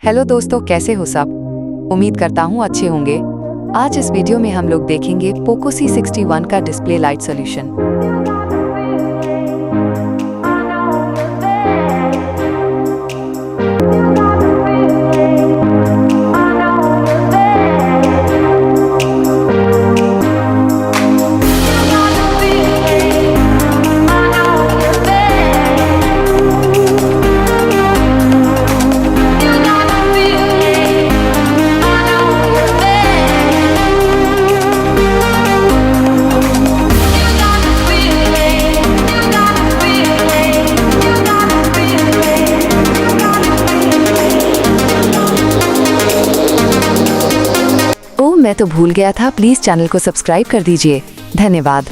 Hello दोस्तों, कैसे हो सब? उम्मीद करता हूँ अच्छे होंगे। आज इस वीडियो में हम लोग देखेंगे पोको C61 का डिस्प्ले लाइट सॉल्यूशन। मैं तो भूल गया था, प्लीज चैनल को सब्सक्राइब कर दीजिए। धन्यवाद।